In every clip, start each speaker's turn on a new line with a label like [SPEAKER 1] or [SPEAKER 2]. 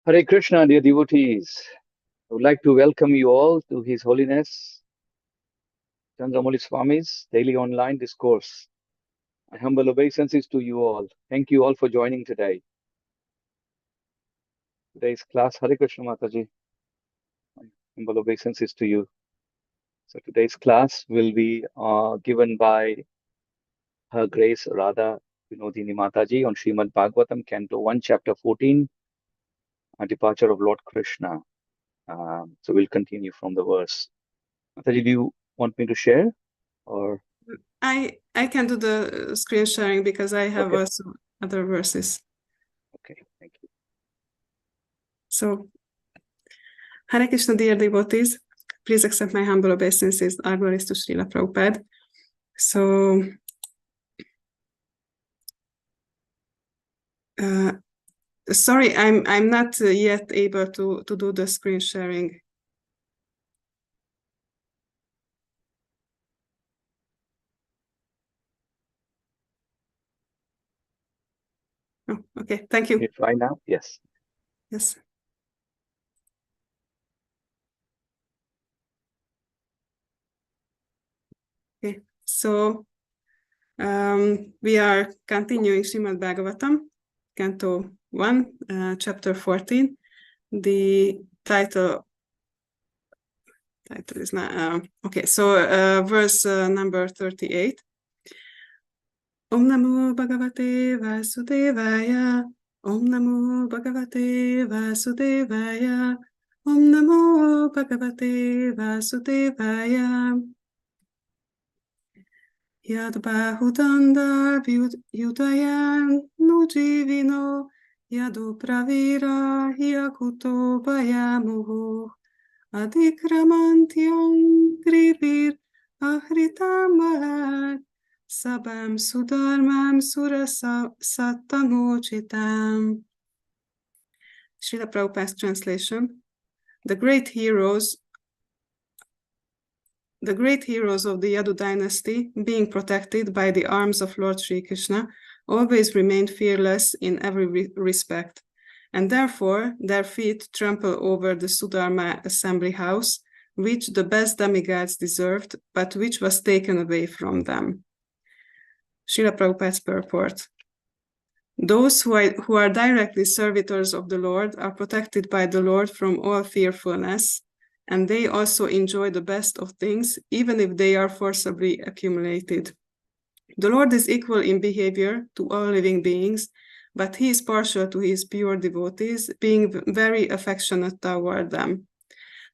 [SPEAKER 1] Hare Krishna, dear devotees. I would like to welcome you all to His Holiness Candramauli Swami's daily online discourse. My humble obeisances to you all. Thank you all for joining today. Today's class, Hare Krishna Mataji. My humble obeisances to you. So today's class will be given by Her Grace Radha Vinodini Mataji on Srimad Bhagavatam, Canto 1, Chapter 14, a departure of Lord Krishna. So we'll continue from the verse. Mataji, do you want me to share? Or
[SPEAKER 2] I can do the screen sharing because I have also other verses.
[SPEAKER 1] Okay, thank you.
[SPEAKER 2] So, Hare Krishna, dear devotees, please accept my humble obeisances. Our glories to Srila Prabhupada. So, sorry, I'm not yet able to do the screen sharing. Oh, okay, thank you.
[SPEAKER 1] Can you try now? Yes.
[SPEAKER 2] Yes. Okay, so we are continuing Srimad Bhagavatam, Canto 1, Chapter 14. The title is not okay. So verse number 38. Om Namo Bhagavate Vasudevaya. Om Namo Bhagavate Vasudevaya. Om Namo Bhagavate Vasudevaya. Yad Bahudanda Yudayan Nujivino Yadu Pravira Yakuto Bayamuhu Adikramantyam Grivir Ahritam Sabam Sudharmam Surasa Sattamochitam. Srila Prabhupada's translation. The great heroes of the Yadu dynasty, being protected by the arms of Lord Sri Krishna, always remained fearless in every respect, and therefore their feet trample over the Sudharma assembly house, which the best demigods deserved, but which was taken away from them. Srila Prabhupada's purport. Those who are directly servitors of the Lord are protected by the Lord from all fearfulness, and they also enjoy the best of things, even if they are forcibly accumulated. The Lord is equal in behavior to all living beings, but he is partial to his pure devotees, being very affectionate toward them.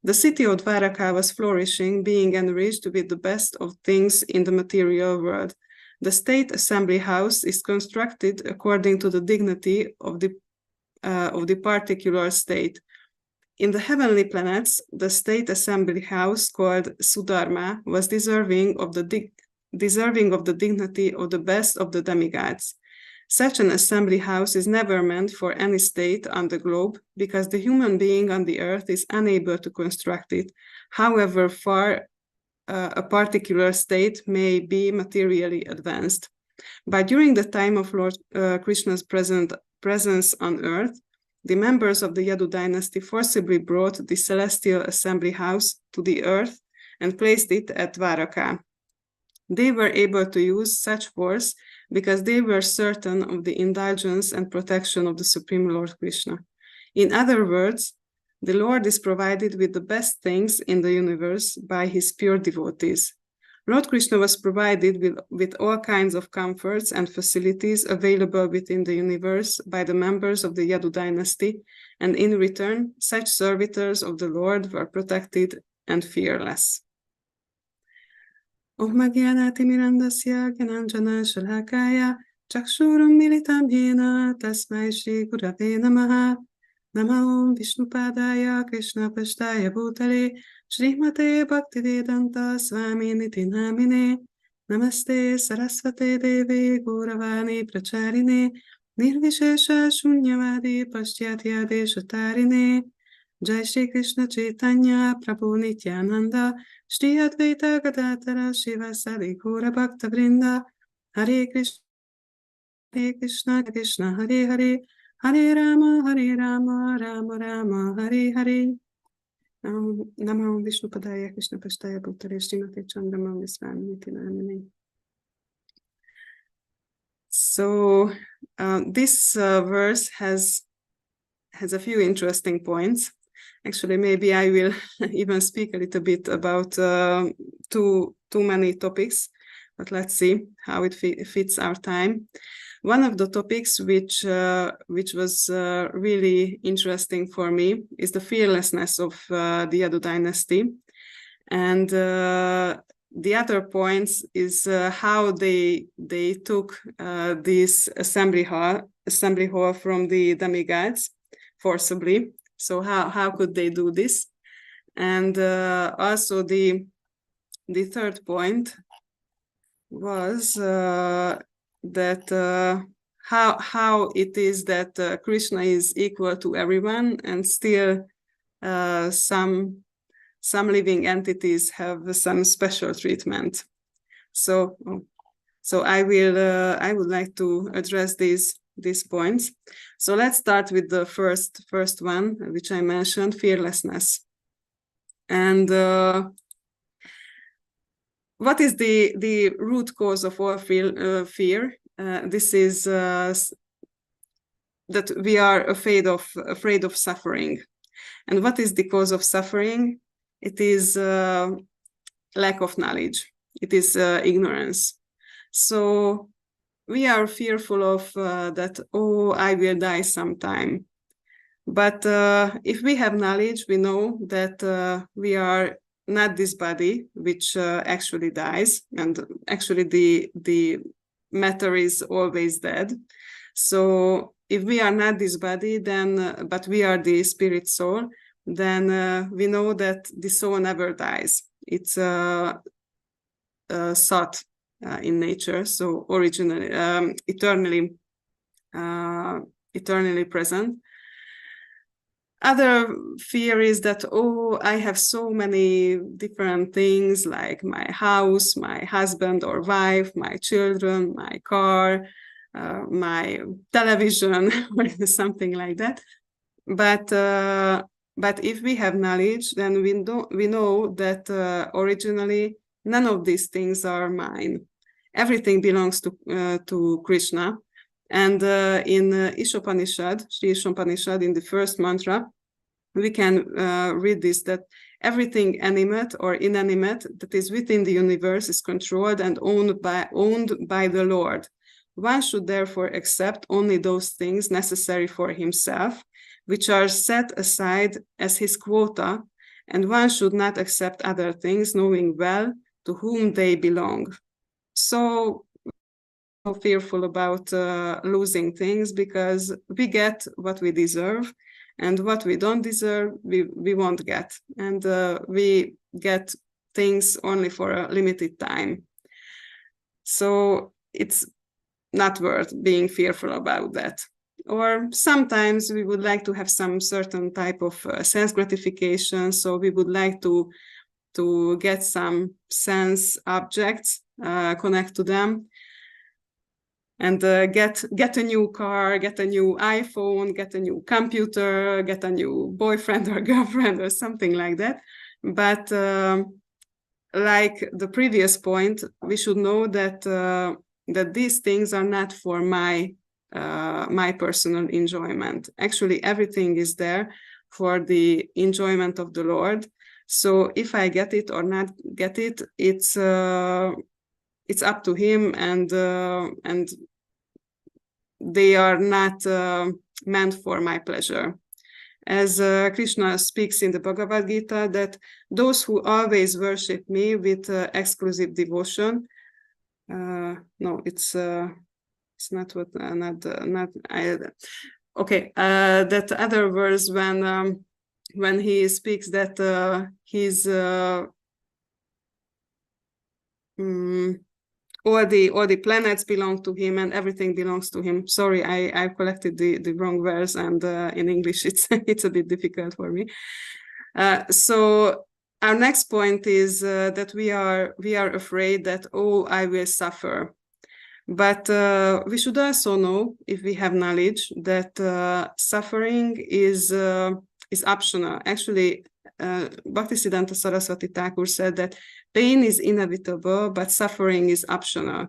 [SPEAKER 2] The city of Dwaraka was flourishing, being enriched with the best of things in the material world. The state assembly house is constructed according to the dignity of the particular state. In the heavenly planets, the state assembly house called Sudharma was deserving of the dignity of the best of the demigods. Such an assembly house is never meant for any state on the globe, because the human being on the earth is unable to construct it, however far a particular state may be materially advanced. But during the time of Lord Krishna's presence on earth, the members of the Yadu dynasty forcibly brought the celestial assembly house to the earth and placed it at Dwaraka. They were able to use such force because they were certain of the indulgence and protection of the Supreme Lord Krishna. In other words, the Lord is provided with the best things in the universe by his pure devotees. Lord Krishna was provided with all kinds of comforts and facilities available within the universe by the members of the Yadu dynasty, and in return, such servitors of the Lord were protected and fearless. Om Magyanati Mirandasya Gyananjana Shalakaya Chakshurum Militam Yena Tasmai Shri Gurave Namaha Namo Vishnupadaya Krishna Pashtaya Bhutale Srimate Bhaktivedanta Swami Niti Namine Namaste Saraswate Deve Gauravani Pracharine Nirvishesha Shunyavadi Paschatya Deshatarine Jai Shri Krishna Chaitanya Prabhu Nityananda Shri Advaita Gadadhara Shivasadi Gaura Bhakta Vrinda Hare Krishna Krishna Hare Hare Hare Rama, Rama Rama, Hare Hare. Namo Vishnupadaya Krishna Prasthaya Bhutale Srimate Candramauli Swami Niti Namine. So this verse has a few interesting points. Actually, maybe I will even speak a little bit about too many topics, but let's see how it fits our time. One of the topics which was really interesting for me is the fearlessness of the Yadu dynasty, and the other points is how they took this assembly hall from the demigods forcibly. So how could they do this? And also the third point was that how it is that Krishna is equal to everyone, and still some living entities have some special treatment. So I would like to address these points. So let's start with the first one, which I mentioned, fearlessness. And what is the root cause of all fear? This is that we are afraid of suffering. And what is the cause of suffering? It is lack of knowledge. It is ignorance. So we are fearful of that, oh, I will die sometime. But if we have knowledge, we know that we are not this body which actually dies, and actually the matter is always dead. So if we are not this body, then but we are the spirit soul, then we know that the soul never dies. It's sought in nature, so originally eternally present. Other fear is that, oh, I have so many different things, like my house, my husband or wife, my children, my car, my television, or something like that. But if we have knowledge, then we know that originally none of these things are mine. Everything belongs to Krishna. And in Ishopanishad, Sri Ishopanishad, in the first mantra, we can read this, that everything animate or inanimate that is within the universe is controlled and owned by the Lord. One should therefore accept only those things necessary for himself, which are set aside as his quota, and one should not accept other things, knowing well to whom they belong. So fearful about losing things, because we get what we deserve, and what we don't deserve we won't get, and we get things only for a limited time. So it's not worth being fearful about that. Or sometimes we would like to have some certain type of sense gratification, so we would like to get some sense objects, connect to them, and get a new car, get a new iPhone, get a new computer, get a new boyfriend or girlfriend or something like that. But like the previous point, we should know that that these things are not for my personal enjoyment. Actually, everything is there for the enjoyment of the Lord. So if I get it or not get it, it's up to him, and they are not meant for my pleasure. As Krishna speaks in the Bhagavad Gita, that those who always worship me with exclusive devotion, no, it's not what okay. That other verse when he speaks that he's all the planets belong to him and everything belongs to him. Sorry, I collected the wrong verse, and in English it's a bit difficult for me. So our next point is that we are afraid that, oh, I will suffer. But we should also know, if we have knowledge, that suffering is optional. Actually, Bhaktisiddhanta Saraswati Thakur said that pain is inevitable, but suffering is optional,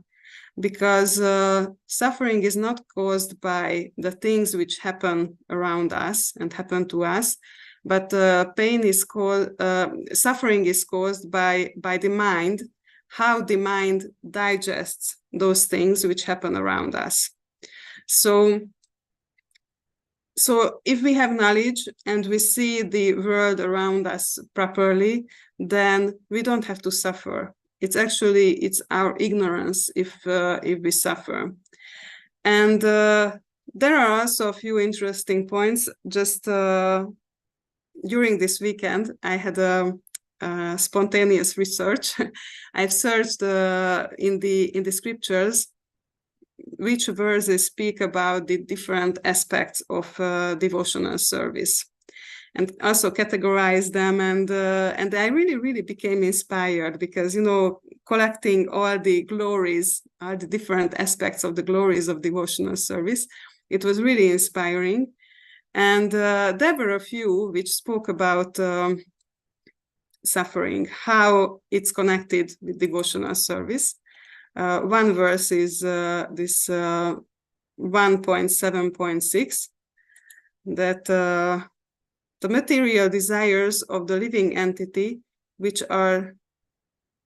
[SPEAKER 2] because suffering is not caused by the things which happen around us and happen to us, but suffering is caused by the mind, how the mind digests those things which happen around us. So if we have knowledge and we see the world around us properly, then we don't have to suffer. It's our ignorance if we suffer. And there are also a few interesting points. Just during this weekend, I had a spontaneous research. I've searched in the scriptures which verses speak about the different aspects of devotional service, and also categorize them. And I really became inspired, because, collecting all the glories, all the different aspects of the glories of devotional service, it was really inspiring. And there were a few which spoke about suffering, how it's connected with devotional service. One verse is this 1.7.6, that the material desires of the living entity, which are,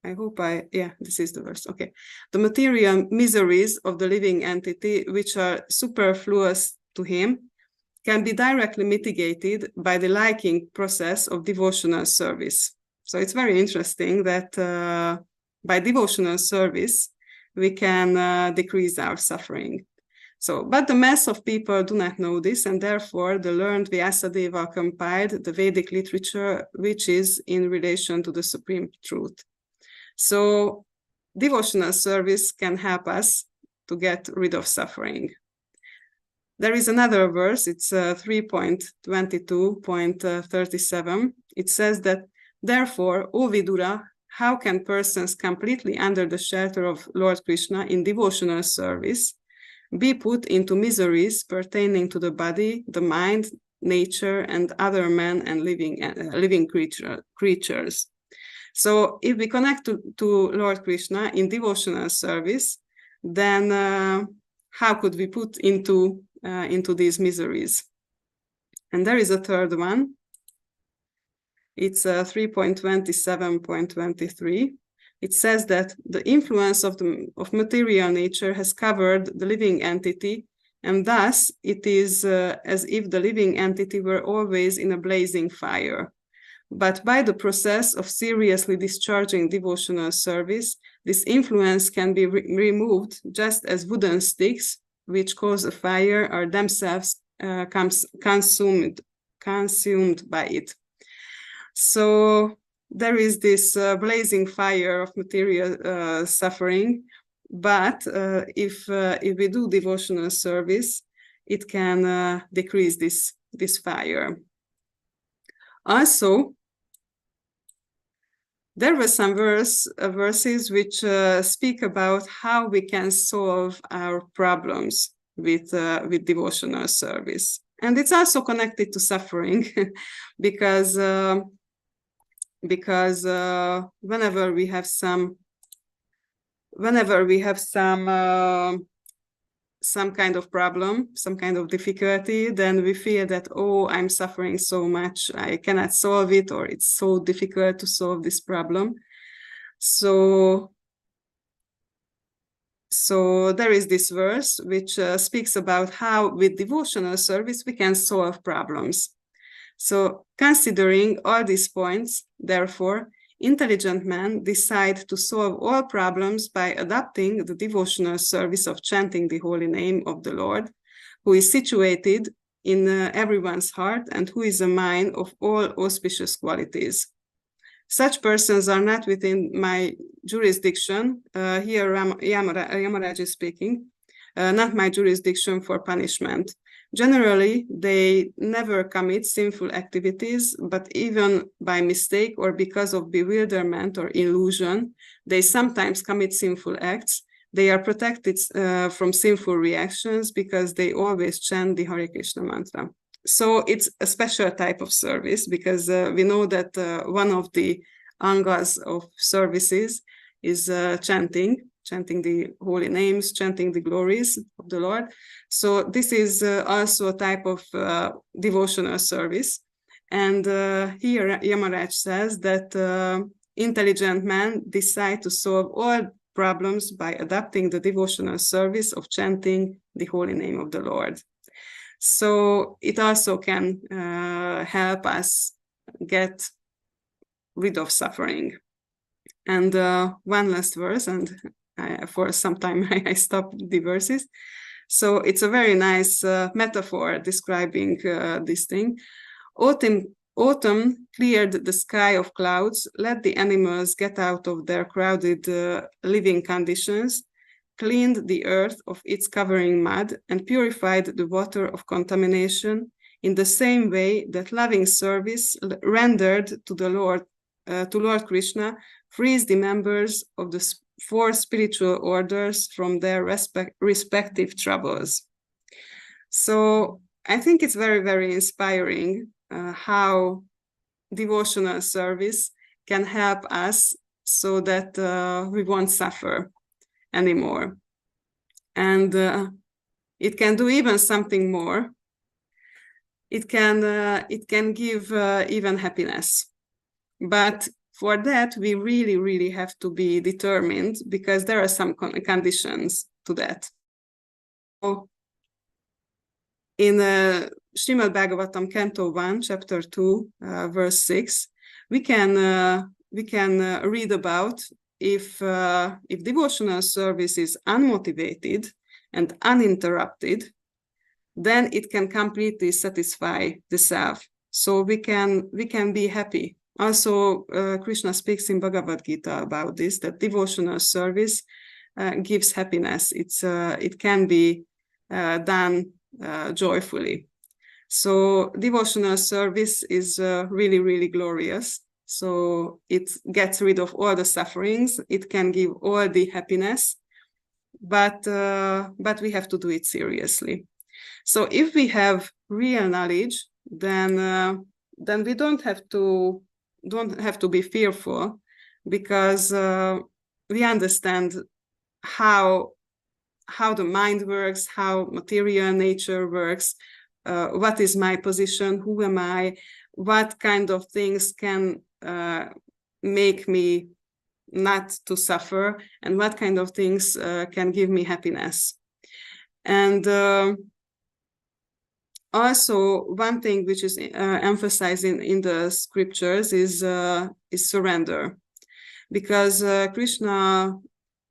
[SPEAKER 2] this is the verse, okay. The material miseries of the living entity, which are superfluous to him, can be directly mitigated by the liking process of devotional service. So it's very interesting that by devotional service, we can decrease our suffering. But the mass of people do not know this, and therefore the learned Vyasadeva compiled the Vedic literature, which is in relation to the supreme truth. So devotional service can help us to get rid of suffering. There is another verse, it's 3.22.37. It says that, therefore, O Vidura, how can persons completely under the shelter of Lord Krishna in devotional service be put into miseries pertaining to the body, the mind, nature, and other men and living creatures? So if we connect to Lord Krishna in devotional service, then how could we put into these miseries? And there is a third one. It's 3.27.23. It says that the influence of material nature has covered the living entity, and thus it is as if the living entity were always in a blazing fire. But by the process of seriously discharging devotional service, this influence can be removed, just as wooden sticks, which cause a fire, are themselves consumed by it. So there is this blazing fire of material suffering, but if we do devotional service, it can decrease this fire. Also, there were some verses which speak about how we can solve our problems with devotional service, and it's also connected to suffering, because whenever we have some kind of problem, some kind of difficulty, then we feel that, oh, I'm suffering so much, I cannot solve it, or it's so difficult to solve this problem. So there is this verse which speaks about how with devotional service we can solve problems. So considering all these points, therefore, intelligent men decide to solve all problems by adopting the devotional service of chanting the holy name of the Lord, who is situated in everyone's heart and who is a mine of all auspicious qualities. Such persons are not within my jurisdiction. Here Yamaraj is speaking, not my jurisdiction for punishment. Generally, they never commit sinful activities, but even by mistake or because of bewilderment or illusion, they sometimes commit sinful acts, they are protected from sinful reactions because they always chant the Hare Krishna mantra. So it's a special type of service, because we know that one of the angas of services is chanting the holy names, chanting the glories of the Lord. So this is also a type of devotional service. And here Yamaraj says that intelligent men decide to solve all problems by adapting the devotional service of chanting the holy name of the Lord. So it also can help us get rid of suffering. And one last verse, and for some time I stopped the verses. So it's a very nice metaphor describing this thing. Autumn cleared the sky of clouds, let the animals get out of their crowded living conditions, cleaned the earth of its covering mud, and purified the water of contamination, in the same way that loving service rendered to the Lord, to Lord Krishna, frees the members of the 4 spiritual orders from their respective troubles. So I think it's very, very inspiring how devotional service can help us so that we won't suffer anymore. And it can do even something more. It can give even happiness. But for that, we really, really have to be determined, because there are some conditions to that. So in Srimad Bhagavatam, Canto 1, Chapter 2, verse 6, we can read about if devotional service is unmotivated and uninterrupted, then it can completely satisfy the self. So we can be happy. Also, Krishna speaks in Bhagavad Gita about this, that devotional service gives happiness. It can be done joyfully. So devotional service is really, really glorious. So it gets rid of all the sufferings. It can give all the happiness, but we have to do it seriously. So if we have real knowledge, then we don't have to be fearful, because we understand how the mind works, how material nature works, what is my position, who am I, what kind of things can make me not to suffer, and what kind of things can give me happiness. And also, one thing which is emphasized in the scriptures is surrender, because Krishna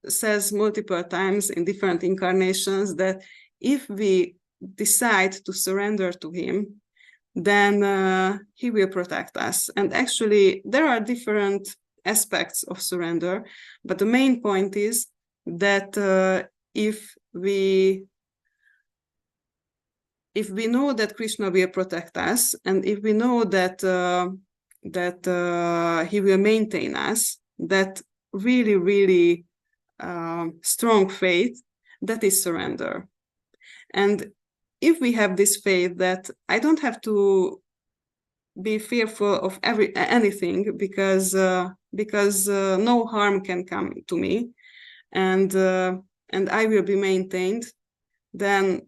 [SPEAKER 2] says multiple times in different incarnations that if we decide to surrender to him, then he will protect us. And actually, there are different aspects of surrender, but the main point is that if we know that Krishna will protect us, and if we know that he will maintain us, that really, really strong faith, that is surrender. And if we have this faith that I don't have to be fearful of anything, because no harm can come to me, and I will be maintained, then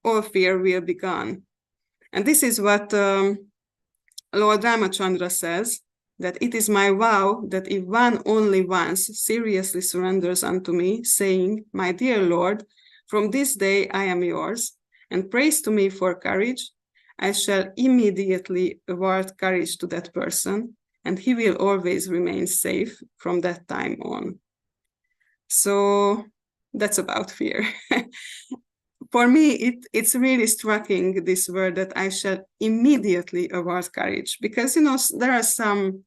[SPEAKER 2] all fear will be gone. And this is what Lord Ramachandra says, that it is my vow that if one only once seriously surrenders unto me, saying, my dear Lord, from this day I am yours, and prays to me for courage, I shall immediately award courage to that person, and he will always remain safe from that time on. So that's about fear. For me, it's really striking, this word that I shall immediately award courage, because there are some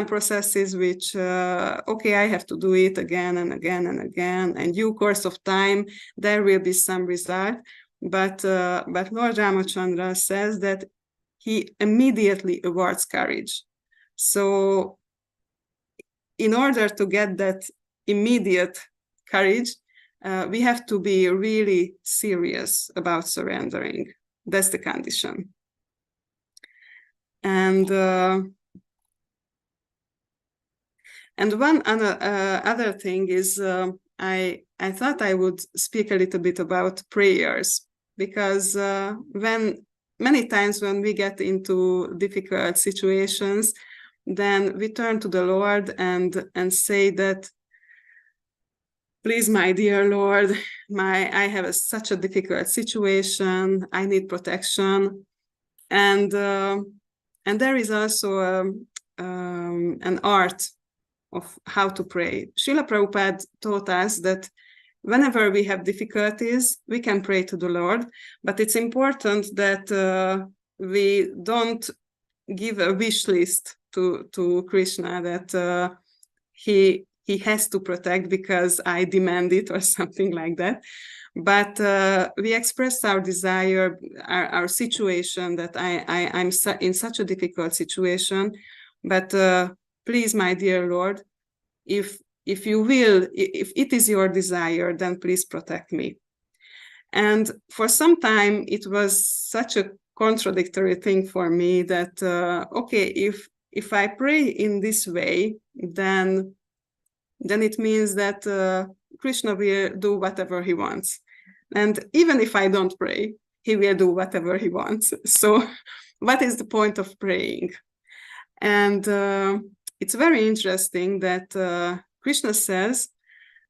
[SPEAKER 2] processes which okay, I have to do it again and again and again, and due course of time there will be some result. But Lord Ramachandra says that he immediately awards courage. So in order to get that immediate courage, we have to be really serious about surrendering. That's the condition. And one other thing is, I thought I would speak a little bit about prayers, because many times when we get into difficult situations, then we turn to the Lord and say that, please, my dear Lord, I have such a difficult situation. I need protection, and there is also an art of how to pray. Srila Prabhupada taught us that whenever we have difficulties, we can pray to the Lord, but it's important that we don't give a wish list to Krishna that he has to protect because I demand it or something like that. But we express our desire, our situation, that I'm in such a difficult situation, but please, my dear Lord, if you will, if it is your desire, then please protect me. And for some time, it was such a contradictory thing for me that, okay, if I pray in this way, then it means that Krishna will do whatever he wants. And even if I don't pray, he will do whatever he wants. So what is the point of praying? And it's very interesting that Krishna says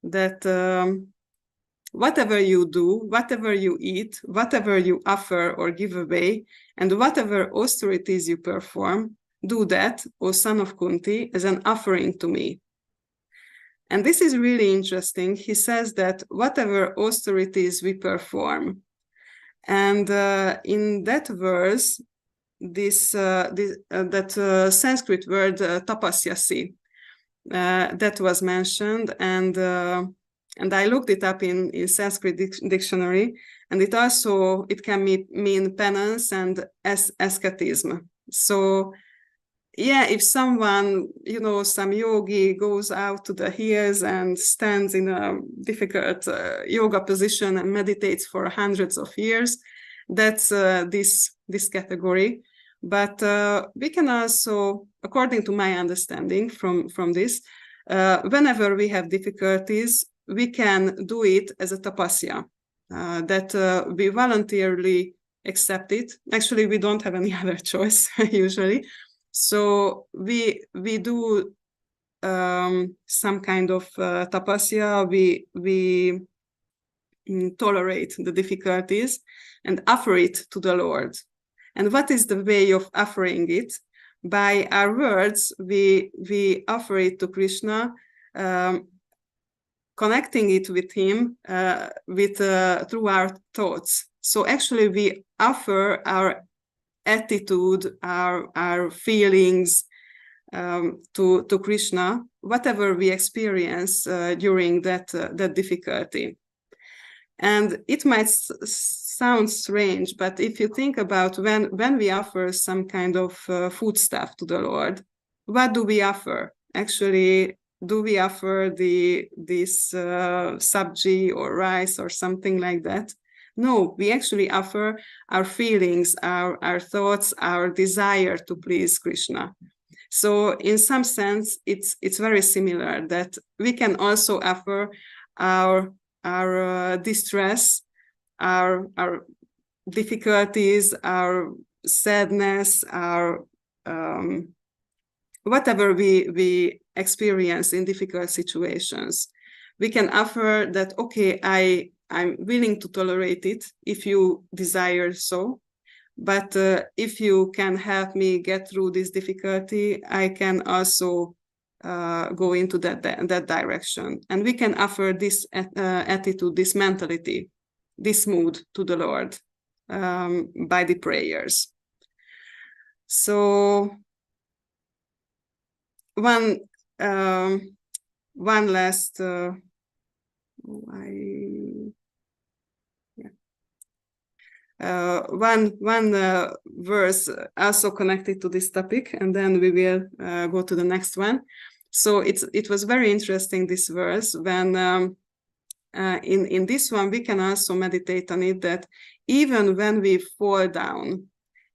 [SPEAKER 2] that whatever you do, whatever you eat, whatever you offer or give away, and whatever austerities you perform, do that, O son of Kunti, as an offering to me. And this is really interesting. He says that whatever austerities we perform, and in that verse, that Sanskrit word tapasyasi, that was mentioned, and I looked it up in Sanskrit dictionary, and it can mean penance and asceticism. So yeah, if someone, some yogi goes out to the hills and stands in a difficult yoga position and meditates for hundreds of years, that's this category. But we can also, according to my understanding from this, whenever we have difficulties, we can do it as a tapasya, that we voluntarily accept it. Actually, we don't have any other choice usually. So we do some kind of tapasya. We tolerate the difficulties and offer it to the Lord. And what is the way of offering it? By our words, we offer it to Krishna, connecting it with him through our thoughts. So actually, we offer our attitude, our feelings to Krishna, whatever we experience during that difficulty. And it might sound strange, but if you think about when we offer some kind of foodstuff to the Lord, what do we offer? Actually, do we offer this sabji or rice or something like that? No, we actually offer our feelings, our thoughts, our desire to please Krishna. So in some sense, it's very similar, that we can also offer our distress, our difficulties, our sadness, our whatever we experience in difficult situations. We can offer that, okay, I'm willing to tolerate it if you desire so, but if you can help me get through this difficulty, I can also go into that direction. And we can offer this attitude, this mentality, this mood to the Lord by the prayers. So one last one verse also connected to this topic, and then we will go to the next one. So it was very interesting, this verse, when in this one, we can also meditate on it, that even when we fall down,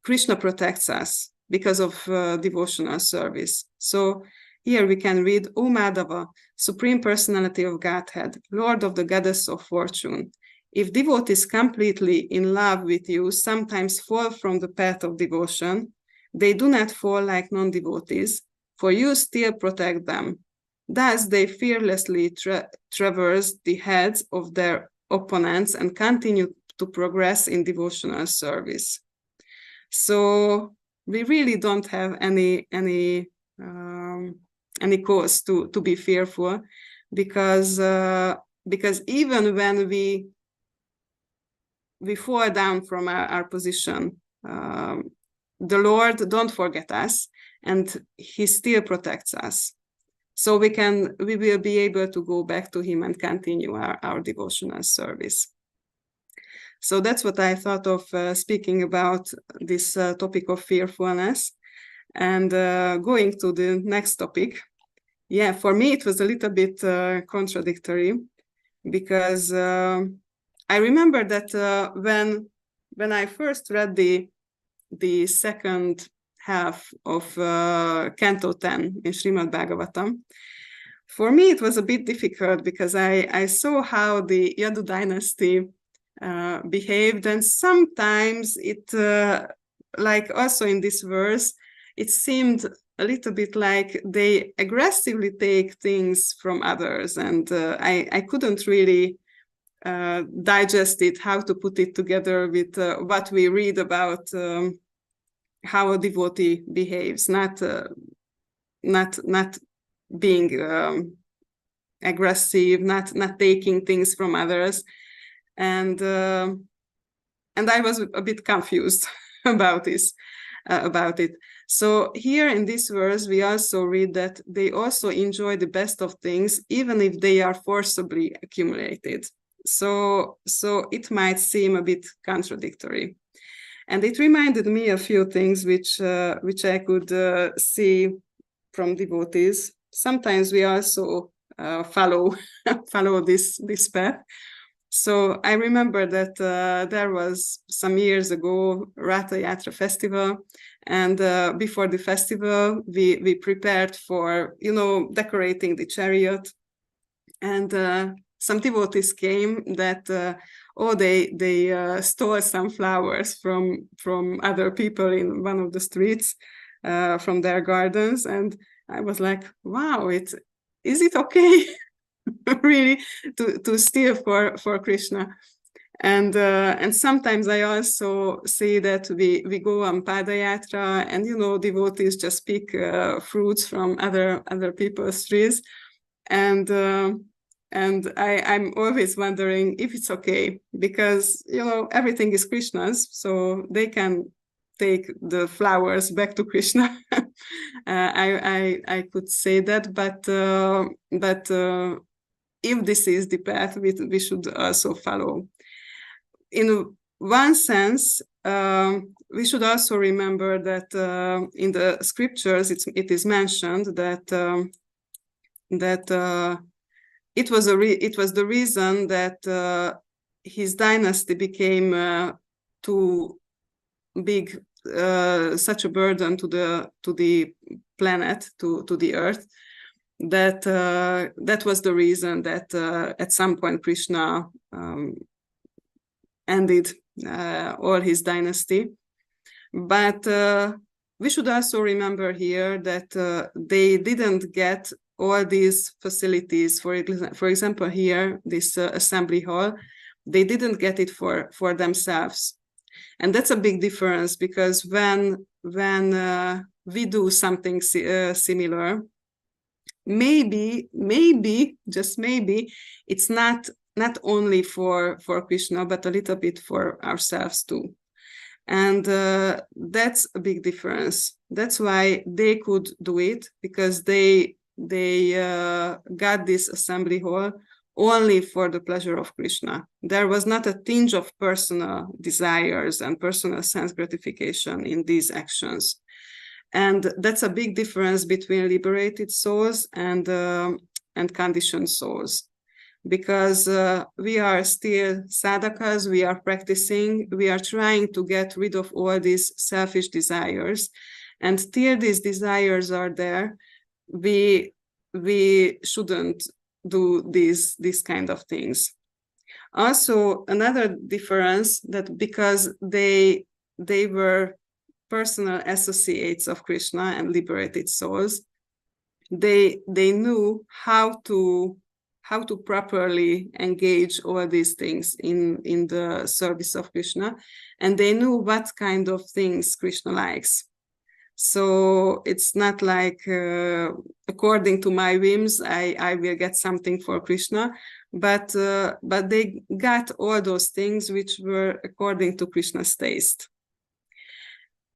[SPEAKER 2] Krishna protects us because of devotional service. So here we can read, O Madhava, Supreme Personality of Godhead, Lord of the Goddess of Fortune, if devotees completely in love with you sometimes fall from the path of devotion, they do not fall like non-devotees, for you still protect them. Thus they fearlessly traverse the heads of their opponents and continue to progress in devotional service. So we really don't have any cause to be fearful, because even when we fall down from our position, the Lord don't forget us, and He still protects us. So we will be able to go back to Him and continue our devotional service. So that's what I thought of speaking about this topic of fearfulness. And going to the next topic, yeah, for me it was a little bit contradictory, because I remember that when I first read the second half of Canto 10 in Srimad Bhagavatam, for me it was a bit difficult, because I saw how the Yadu dynasty behaved, and sometimes it, like also in this verse, it seemed a little bit like they aggressively take things from others, and I couldn't really digest it, how to put it together with what we read about how a devotee behaves, not being aggressive, not taking things from others, and I was a bit confused about this. About it. So here in this verse, we also read that they also enjoy the best of things, even if they are forcibly accumulated. So it might seem a bit contradictory. And it reminded me a few things which I could see from devotees. Sometimes we also follow this path. So I remember that there was some years ago Ratha Yatra festival, and before the festival we prepared for decorating the chariot, and some devotees came that they stole some flowers from other people in one of the streets from their gardens, and I was like, wow, is it okay? Really to steal for Krishna. And sometimes I also see that we go on Padayatra, and devotees just pick fruits from other people's trees, and I'm always wondering if it's okay, because everything is Krishna's, so they can take the flowers back to Krishna. I could say that, but if this is the path, we should also follow. In one sense, we should also remember that in the scriptures it is mentioned that it was the reason that his dynasty became too big, such a burden to the planet, to the earth, that was the reason that at some point Krishna ended all his dynasty. But we should also remember here that they didn't get all these facilities. For example, here, this assembly hall, they didn't get it for themselves. And that's a big difference, because when we do something similar, maybe, just maybe, it's not only for Krishna, but a little bit for ourselves too. And that's a big difference. That's why they could do it, because they got this assembly hall only for the pleasure of Krishna. There was not a tinge of personal desires and personal sense gratification in these actions. And that's a big difference between liberated souls and conditioned souls. because we are still sadhakas, we are practicing, we are trying to get rid of all these selfish desires. And till these desires are there, we shouldn't do these kind of things. Also, another difference, that because they were personal associates of Krishna and liberated souls, they knew how to properly engage all these things in the service of Krishna, and they knew what kind of things Krishna likes. So it's not like according to my whims, I will get something for Krishna, but they got all those things which were according to Krishna's taste.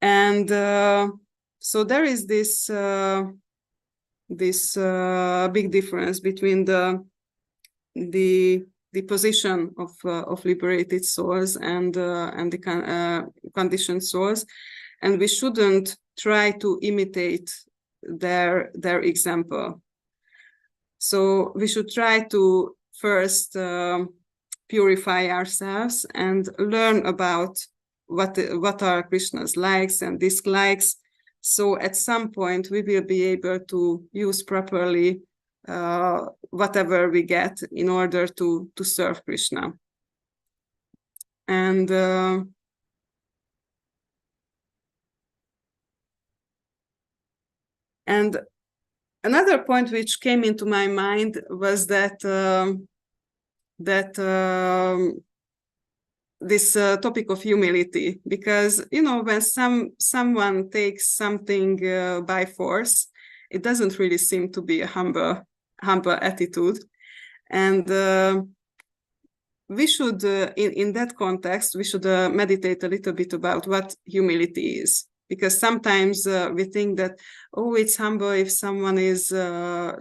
[SPEAKER 2] And so there is this big difference between the position of liberated souls and the conditioned souls, and we shouldn't try to imitate their example. So we should try to first purify ourselves and learn about what are Krishna's likes and dislikes. So at some point we will be able to use properly whatever we get in order to serve Krishna. And another point which came into my mind was that this topic of humility, because when someone takes something by force, it doesn't really seem to be a humble attitude, and we should in that context we should meditate a little bit about what humility is, because sometimes we think that, oh, it's humble if someone is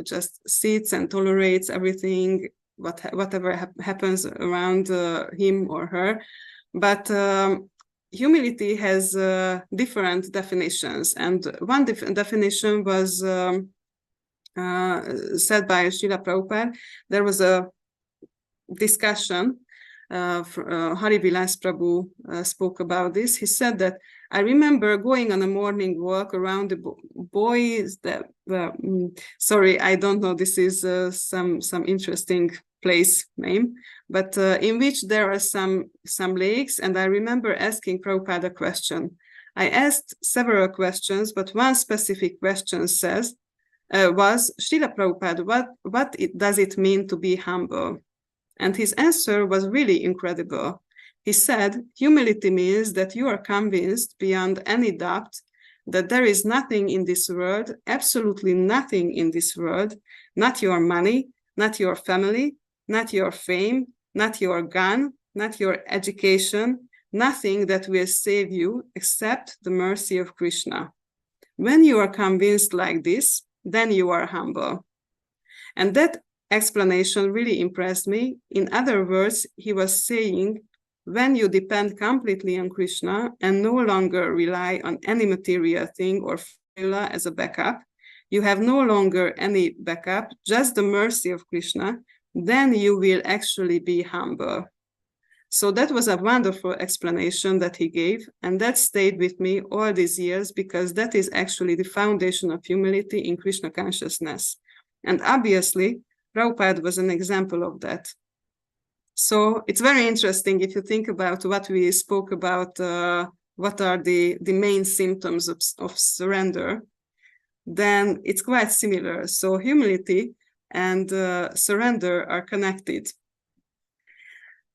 [SPEAKER 2] just sits and tolerates everything, whatever happens around him or her. But humility has different definitions, and one definition was said by Srila Prabhupada. There was a discussion. Hari Vilas Prabhu spoke about this. He said that, I remember going on a morning walk around the boys that sorry, I don't know, this is some interesting place name, but in which there are some lakes, and I remember asking Prabhupada a question. I asked several questions, but one specific question was, Srila Prabhupada, what does it mean to be humble? And his answer was really incredible. He said, humility means that you are convinced beyond any doubt that there is nothing in this world, absolutely nothing in this world, not your money, not your family, not your fame, not your gun, not your education, nothing that will save you except the mercy of Krishna. When you are convinced like this, then you are humble. And that explanation really impressed me. In other words, he was saying, when you depend completely on Krishna and no longer rely on any material thing or formula as a backup, you have no longer any backup, just the mercy of Krishna, then you will actually be humble. So that was a wonderful explanation that he gave, and that stayed with me all these years, because that is actually the foundation of humility in Krishna consciousness. And obviously, Prabhupada was an example of that. So it's very interesting if you think about what we spoke about, what are the main symptoms of surrender, then it's quite similar. So humility and surrender are connected.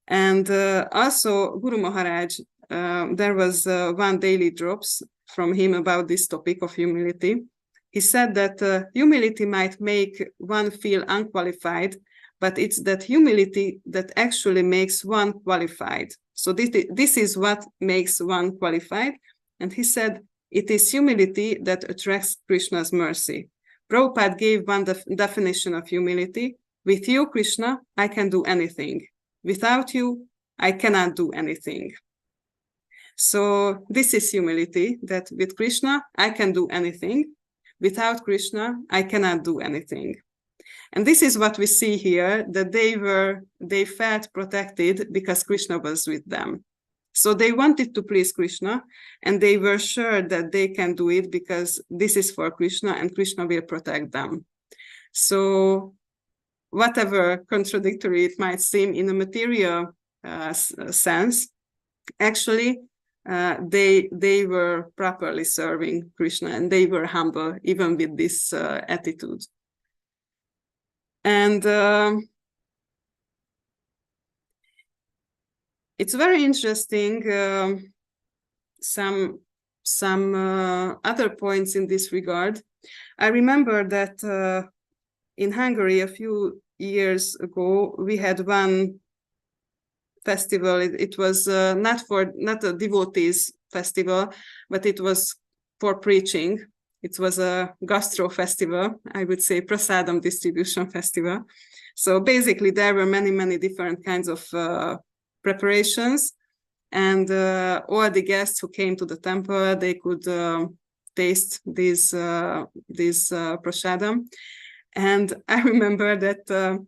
[SPEAKER 2] And also Guru Maharaj, there was one daily drops from him about this topic of humility. He said that humility might make one feel unqualified, but it's that humility that actually makes one qualified. So this is what makes one qualified. And he said, it is humility that attracts Krishna's mercy. Prabhupada gave one definition of humility. With you, Krishna, I can do anything. Without you, I cannot do anything. So this is humility, that with Krishna, I can do anything. Without Krishna, I cannot do anything. And this is what we see here, that they felt protected because Krishna was with them. So they wanted to please Krishna, and they were sure that they can do it because this is for Krishna and Krishna will protect them. So whatever contradictory it might seem in a material sense, actually, they were properly serving Krishna, and they were humble even with this attitude. And it's very interesting, some other points in this regard. I remember that in Hungary a few years ago, we had one festival. It was not a devotees festival, but it was for preaching. It was a gastro festival, I would say prasadam distribution festival. So basically there were many different kinds of preparations, and all the guests who came to the temple, they could taste this prasadam. And I remember that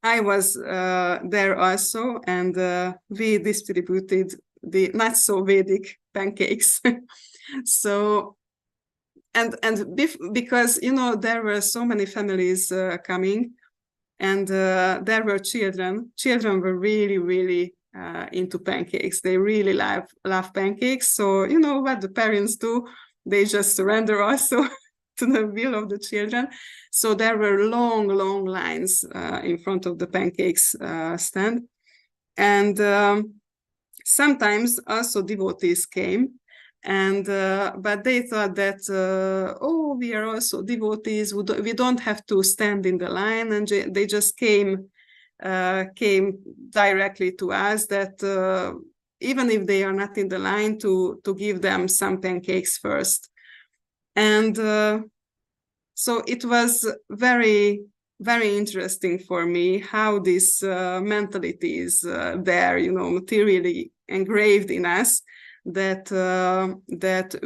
[SPEAKER 2] I was there also, and we distributed the not so Vedic pancakes. So, because there were so many families coming, and there were children. Children were really into pancakes. They really love pancakes. So what the parents do, they just surrender also to the will of the children. So there were long lines in front of the pancakes stand. And sometimes also devotees came, and but they thought that we are also devotees, we don't have to stand in the line, and they just came directly to us, that even if they are not in the line, to give them some pancakes first. And so it was very interesting for me how this mentality is there, materially engraved in us, that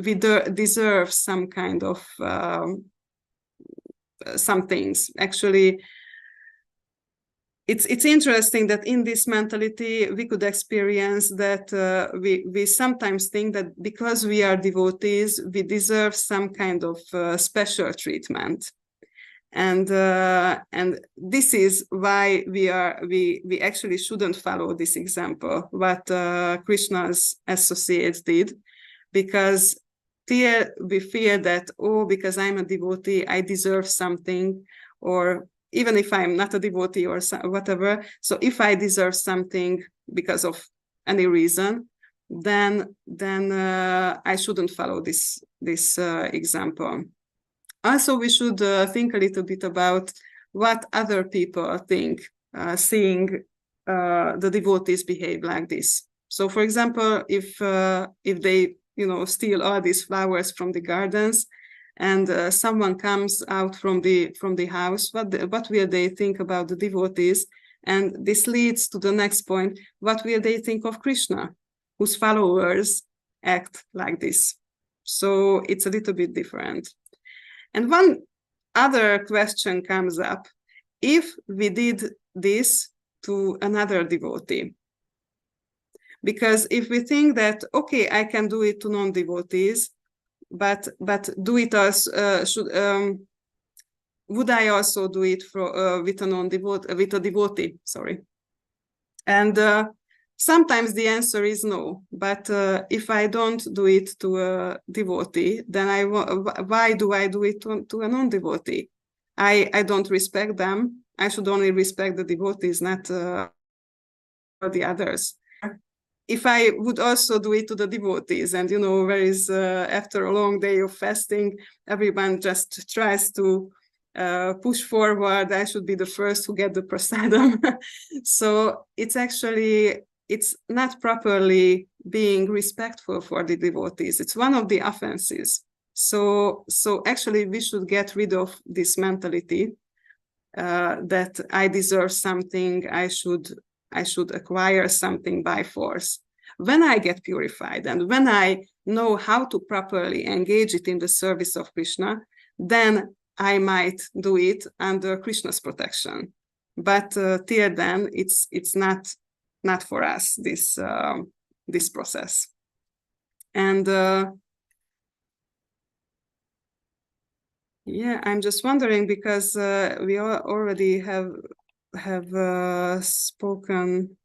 [SPEAKER 2] we deserve some kind of some things. Actually, it's interesting that in this mentality we could experience that we sometimes think that because we are devotees, we deserve some kind of special treatment, and this is why we actually shouldn't follow this example what Krishna's associates did, because we fear that, because I'm a devotee, I deserve something, or even if I'm not a devotee or whatever, so if I deserve something because of any reason, then I shouldn't follow this example. Also, we should think a little bit about what other people think, seeing the devotees behave like this. So, for example, if they steal all these flowers from the gardens, and someone comes out from the house, what will they think about the devotees? And this leads to the next point: what will they think of Krishna, whose followers act like this? So it's a little bit different. And one other question comes up: if we did this to another devotee, because if we think that, okay, I can do it to non-devotees, but do it as would I also do it with a devotee? Sorry. And sometimes the answer is no. But if I don't do it to a devotee, then why do I do it to a non-devotee? I don't respect them. I should only respect the devotees, not the others. If I would also do it to the devotees, and where is after a long day of fasting, everyone just tries to push forward. I should be the first who get the prasadam. So it's not properly being respectful for the devotees. It's one of the offenses. So actually we should get rid of this mentality that I deserve something, I should acquire something by force. When I get purified and when I know how to properly engage it in the service of Krishna, then I might do it under Krishna's protection. But till then, it's not for us, this process. And yeah, I'm just wondering, because we already have spoken.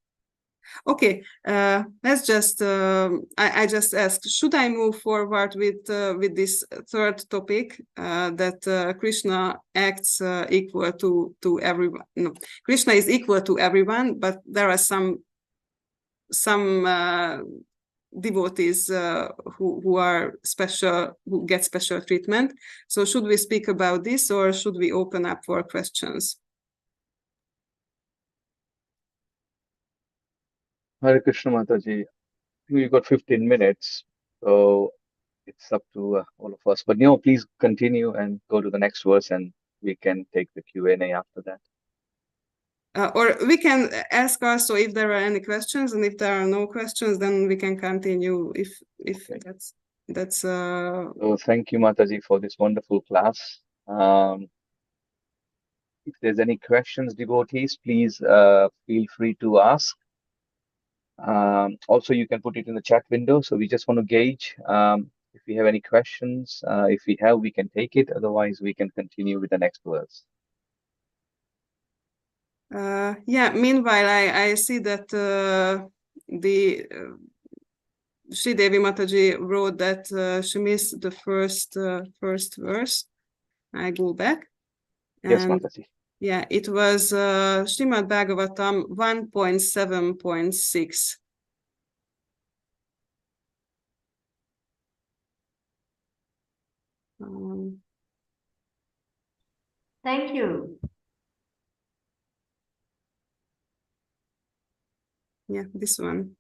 [SPEAKER 2] Okay, let's just. I just asked, should I move forward with this third topic, that Krishna acts equal to everyone? No, Krishna is equal to everyone, but there are some devotees who are special, who get special treatment. So should we speak about this, or should we open up for questions?
[SPEAKER 1] Hare Krishna Mataji, we've got 15 minutes, so it's up to all of us. But please continue and go to the next verse, and we can take the Q&A after that.
[SPEAKER 2] Or we can ask also if there are any questions, and if there are no questions, then we can continue. If okay. that's.
[SPEAKER 1] So thank you, Mataji, for this wonderful class. If there's any questions, devotees, please feel free to ask. Also, you can put it in the chat window. So we just want to gauge if we have any questions. If we have, we can take it. Otherwise, we can continue with the next verse.
[SPEAKER 2] Yeah, meanwhile, I see that the Sri Devi Mataji wrote that she missed the first verse. I go back.
[SPEAKER 1] Yes, Mataji.
[SPEAKER 2] Yeah, it was Srimad Bhagavatam 1.7.6.
[SPEAKER 3] Thank you.
[SPEAKER 2] Yeah, this one.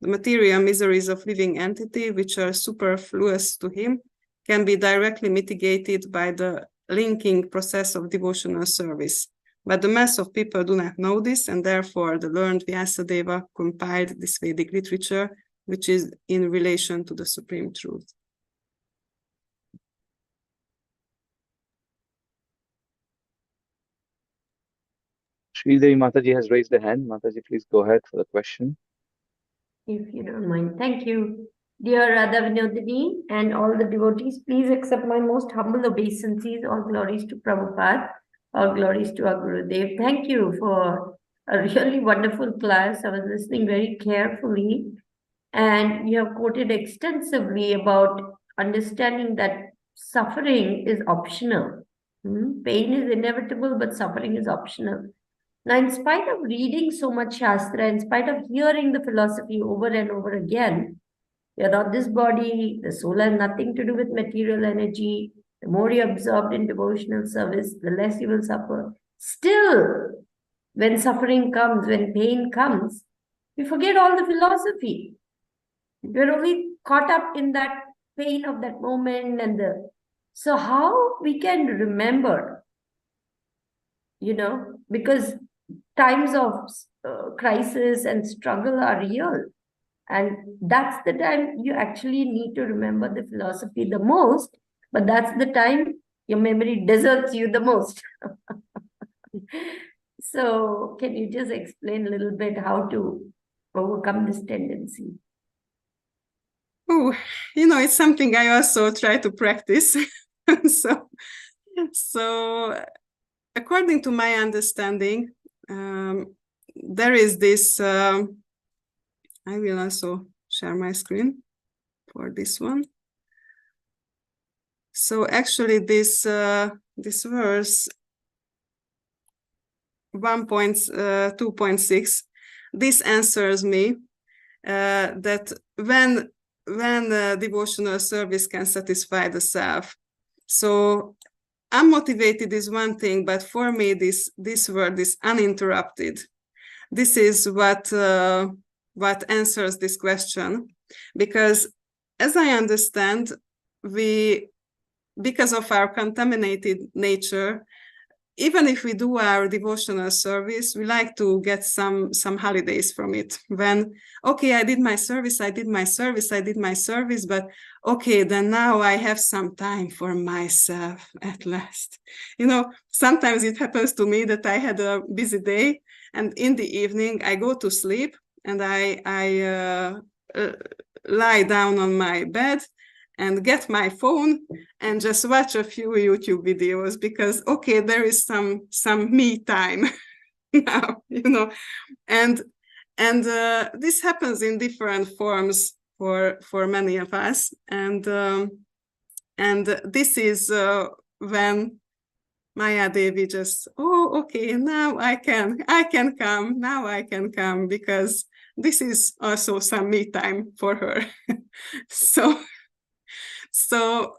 [SPEAKER 2] The material miseries of living entity, which are superfluous to him, can be directly mitigated by the linking process of devotional service. But the mass of people do not know this, and therefore the learned Vyasadeva compiled this Vedic literature, which is in relation to the supreme truth.
[SPEAKER 1] Sri Devi Mataji has raised the hand. Mataji, please go ahead for the question.
[SPEAKER 3] If you don't mind. Thank you. Dear Radha, Vinodini, and all the devotees, please accept my most humble obeisances. All glories to Prabhupada. All glories to our Gurudev. Thank you for a really wonderful class. I was listening very carefully, and you have quoted extensively about understanding that suffering is optional. Pain is inevitable, but suffering is optional. Now, in spite of reading so much Shastra, in spite of hearing the philosophy over and over again, you're not this body, the soul has nothing to do with material energy. The more you're absorbed in devotional service, the less you will suffer. Still, when suffering comes, when pain comes, we forget all the philosophy. We're only caught up in that pain of that moment so how we can remember, because times of crisis and struggle are real. And that's the time you actually need to remember the philosophy the most, but that's the time your memory deserts you the most. So can you just explain a little bit how to overcome this tendency?
[SPEAKER 2] Oh, it's something I also try to practice. So according to my understanding, there is this, I will also share my screen for this one. So actually this verse 1.2.6, this answers me that when devotional service can satisfy the self. So unmotivated is one thing, but for me, this word is uninterrupted. This is what answers this question, because as I understand, because of our contaminated nature, even if we do our devotional service, we like to get some holidays from it. When, okay, I did my service, but okay, then now I have some time for myself at last. You know, sometimes it happens to me that I had a busy day, and in the evening I go to sleep, and I lie down on my bed and get my phone and just watch a few YouTube videos, because okay, there is some me time now, you know, and this happens in different forms for many of us, and this is when Maya Devi just, oh, okay, now I can come, because this is also some me time for her. So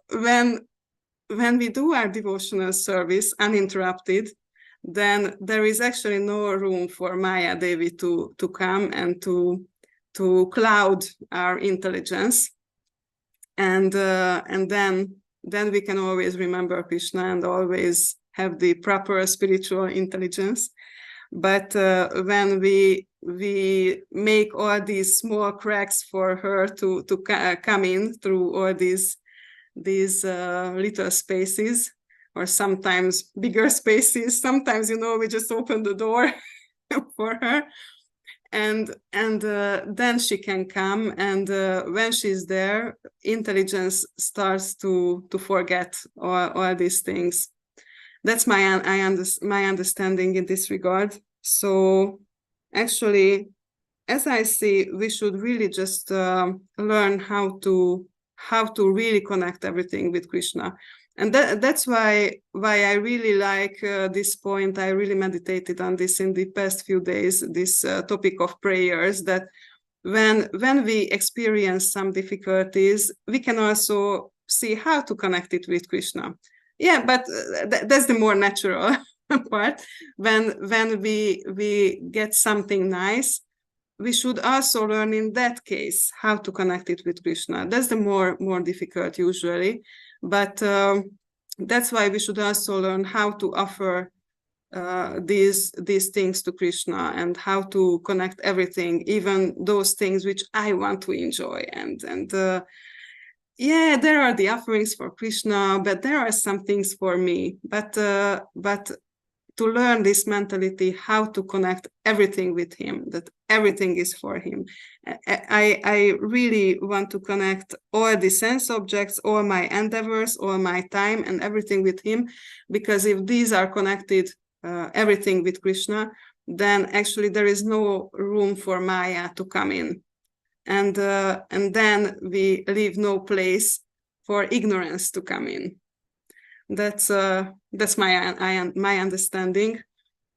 [SPEAKER 2] when we do our devotional service uninterrupted, then there is actually no room for Maya Devi to come and to cloud our intelligence, and then we can always remember Krishna and always have the proper spiritual intelligence. But when we make all these small cracks for her to come in through all these little spaces, or sometimes bigger spaces, sometimes, you know, we just open the door for her, and then she can come, and when she's there, intelligence starts to forget all these things. That's my understanding in this regard. So actually, as I see, we should really just learn how to really connect everything with Krishna. And that's why I really like this point. I really meditated on this in the past few days, this topic of prayers, that when we experience some difficulties, we can also see how to connect it with Krishna. Yeah, but that's the more natural part. When we get something nice, we should also learn in that case how to connect it with Krishna. That's the more difficult usually, but that's why we should also learn how to offer these things to Krishna, and how to connect everything, even those things which I want to enjoy. And yeah, there are the offerings for Krishna, but there are some things for me. But to learn this mentality, how to connect everything with him, that everything is for him. I really want to connect all the sense objects, all my endeavors, all my time, and everything with him, because if these are connected, everything with Krishna, then actually there is no room for Maya to come in. And then we leave no place for ignorance to come in. That's my understanding,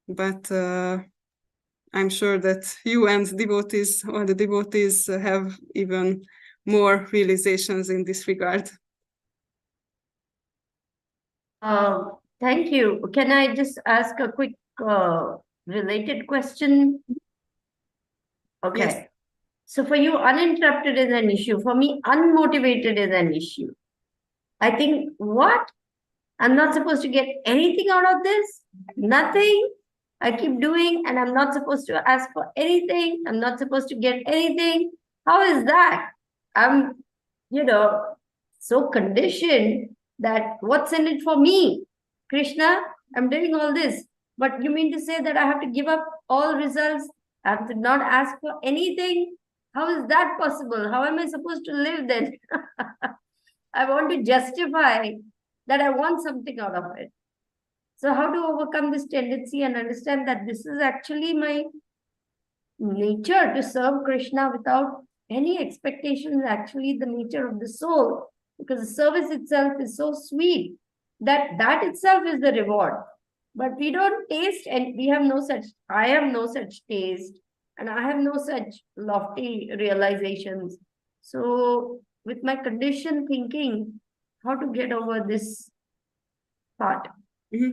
[SPEAKER 2] but I'm sure that you and devotees, or the devotees, have even more realizations in this regard.
[SPEAKER 3] Thank you. Can I just ask a quick related question? Okay.
[SPEAKER 2] Yes.
[SPEAKER 3] So for you, uninterrupted is an issue. For me, unmotivated is an issue. I think, what? I'm not supposed to get anything out of this? Nothing? I keep doing, and I'm not supposed to ask for anything. I'm not supposed to get anything. How is that? I'm, so conditioned that what's in it for me? Krishna, I'm doing all this. But you mean to say that I have to give up all results? I have to not ask for anything? How is that possible? How am I supposed to live then? I want to justify that I want something out of it. So how to overcome this tendency and understand that this is actually my nature to serve Krishna without any expectations, actually the nature of the soul, because the service itself is so sweet that itself is the reward. But we don't taste, and we have no such, I have no such taste, and I have no such lofty realizations. So with my conditioned thinking, how to get over this thought?
[SPEAKER 2] Mm-hmm.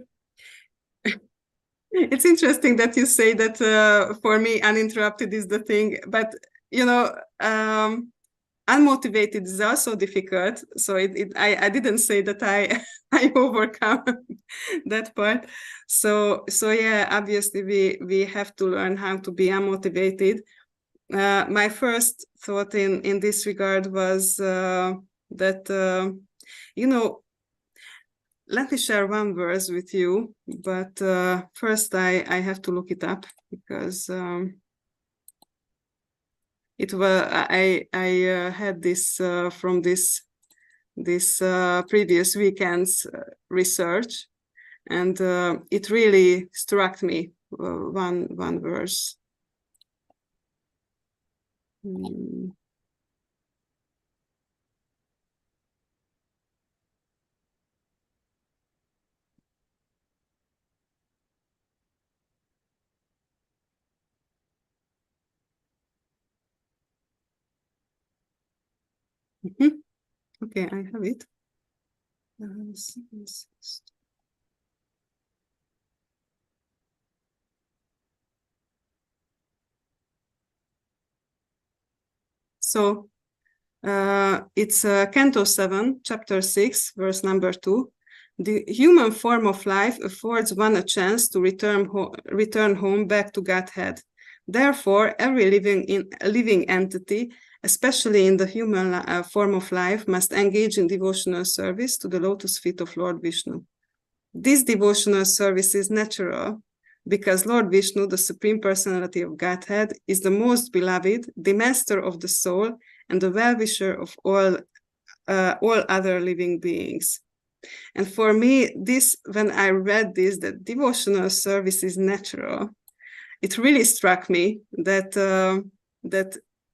[SPEAKER 2] It's interesting that you say that for me, uninterrupted is the thing. But, unmotivated is also difficult. So I didn't say that I overcome that part. So yeah, obviously we have to learn how to be unmotivated. My first thought in this regard was that let me share one verse with you, but first I have to look it up, because it was I had this from this previous weekend's research, and it really struck me, one verse. Okay, I have it. So it's Canto 7, Chapter 6, verse number 2. The human form of life affords one a chance to return home back to Godhead. Therefore, every living entity, especially in the human form of life, must engage in devotional service to the lotus feet of Lord Vishnu. This devotional service is natural, because Lord Vishnu, the Supreme Personality of Godhead, is the most beloved, the master of the soul, and the well-wisher of all other living beings. And for me, when I read this, that devotional service is natural, it really struck me that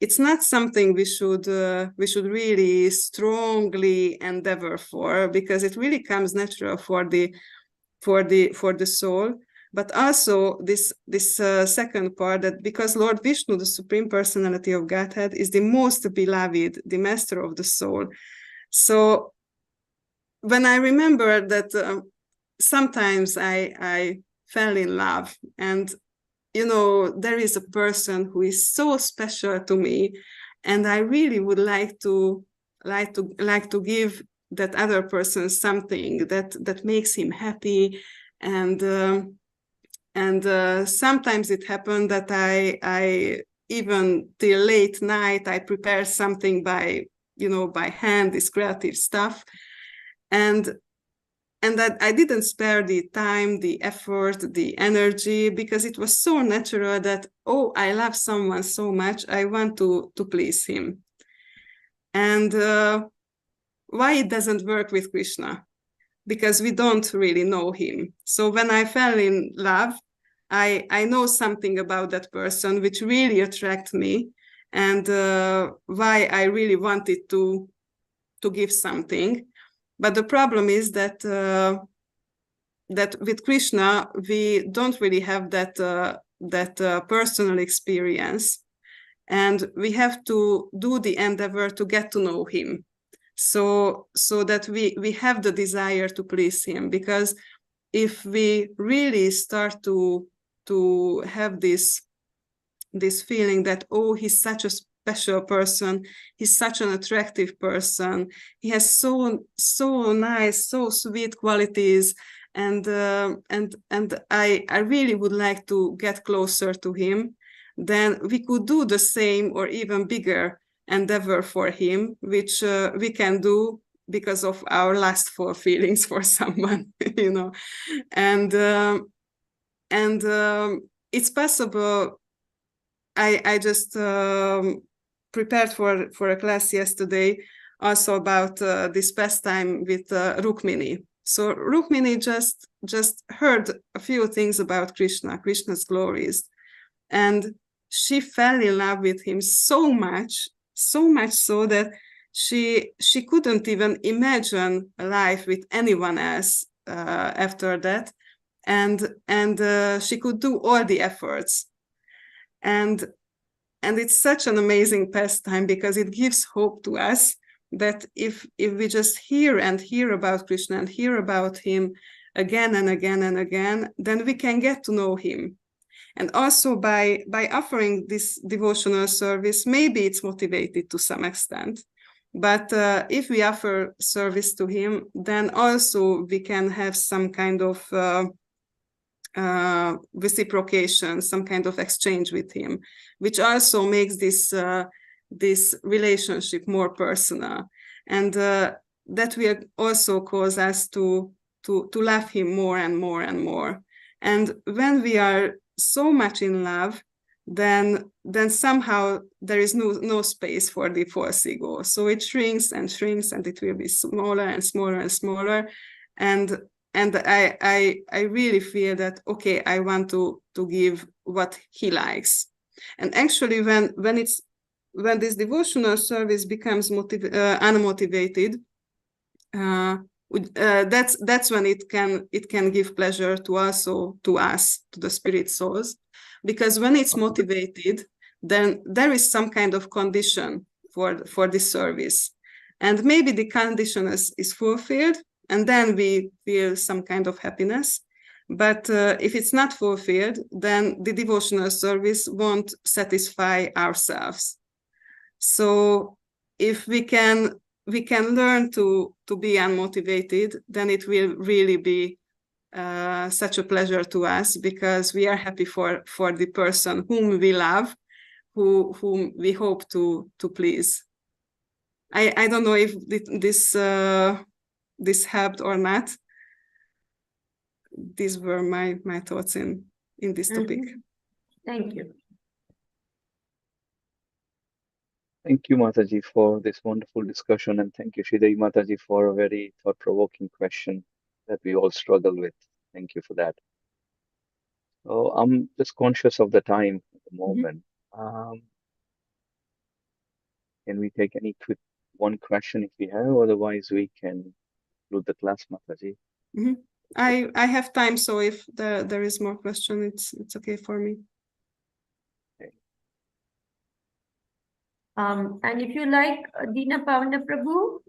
[SPEAKER 2] it's not something we should really strongly endeavor for, because it really comes natural for the soul. But also this second part, that because Lord Vishnu, the Supreme Personality of Godhead, is the most beloved, the master of the soul. So when I remember that sometimes I fell in love, and there is a person who is so special to me, and I really would like to give that other person something that makes him happy, and sometimes it happened that I even till late night I prepare something by hand, this creative stuff, and that I didn't spare the time, the effort, the energy, because it was so natural that, oh, I love someone so much, I want to please him. And why it doesn't work with Krishna? Because we don't really know him. So when I fell in love, I know something about that person which really attracted me, and why I really wanted to give something. But the problem is that that with Krishna we don't really have that personal experience, and we have to do the endeavor to get to know him, so that we have the desire to please him. Because if we really start to have this feeling that, oh, he's such a special person, he's such an attractive person, he has so nice, so sweet qualities, and I really would like to get closer to him, then we could do the same or even bigger endeavor for him, which we can do because of our lustful feelings for someone, and it's possible. I just prepared for a class yesterday also about this pastime with Rukmini. So Rukmini just heard a few things about Krishna's glories, and she fell in love with him so much so that she couldn't even imagine a life with anyone else after that, and she could do all the efforts. And it's such an amazing pastime, because it gives hope to us that if we just hear about Krishna and hear about him again and again and again, then we can get to know him. And also by offering this devotional service, maybe it's motivated to some extent. But if we offer service to him, then also we can have some kind of reciprocation, some kind of exchange with him, which also makes this relationship more personal, and that will also cause us to love him more and more and more. And when we are so much in love, then somehow there is no space for the false ego. So it shrinks and shrinks, and it will be smaller and smaller and smaller. And I really feel that, okay, I want to give what he likes. And actually, when this devotional service becomes unmotivated, that's when it can give pleasure to us, to the spirit souls. Because when it's motivated, then there is some kind of condition for this service, and maybe the condition is fulfilled, and then we feel some kind of happiness. But if it's not fulfilled, then the devotional service won't satisfy ourselves. So if we can learn to be unmotivated, then it will really be such a pleasure to us, because we are happy for the person whom we love, whom we hope to please. I don't know if this helped or not. These were my thoughts in this topic.
[SPEAKER 3] Thank you.
[SPEAKER 1] Thank you, Mataji, for this wonderful discussion, and thank you, Shridevi Mataji, for a very thought-provoking question that we all struggle with. Thank you for that. So I'm just conscious of the time at the moment. Can we take any quick one question if we have? Otherwise, we can conclude the class, Mataji.
[SPEAKER 2] I have time, so if there is more question, it's okay for me.
[SPEAKER 1] Okay.
[SPEAKER 3] And if you like, Dina Gauranga Prabhu,